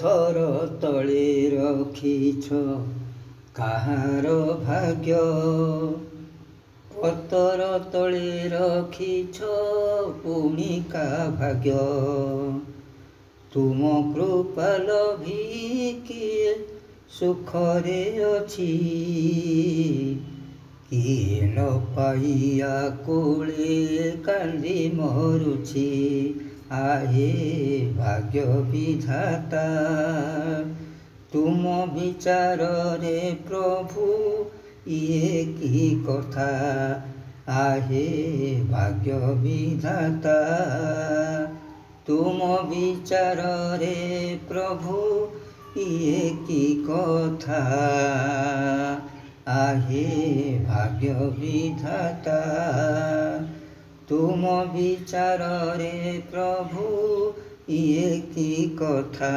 ପଥର ତଳେ ରଖିଛ କାହାର ଭାଗ୍ୟ, ପଥର ତଳେ ରଖିଛ ପୁଣି କା ଭାଗ୍ୟ। ତୁମ କୃପା ଲୋଭି କିଏ ସୁଖରେ ଅଛି, କିଏ ନ ପାଇଆ କୋଳେ କାନ୍ଦି ମରୁଛି। ଆହେ ଭାଗ୍ୟ ବିଧାତା, ତୁମ ବିଚାରରେ ପ୍ରଭୁ ଇଏ କି କଥା। ଆହେ ଭାଗ୍ୟ ବିଧାତା, ତୁମ ବିଚାରରେ ପ୍ରଭୁ ଇଏ କି କଥା। ଆହେ ଭାଗ୍ୟ ବିଧାତା, ତୁମ ବିଚାରରେ ପ୍ରଭୁ ଇଏ କି କଥା।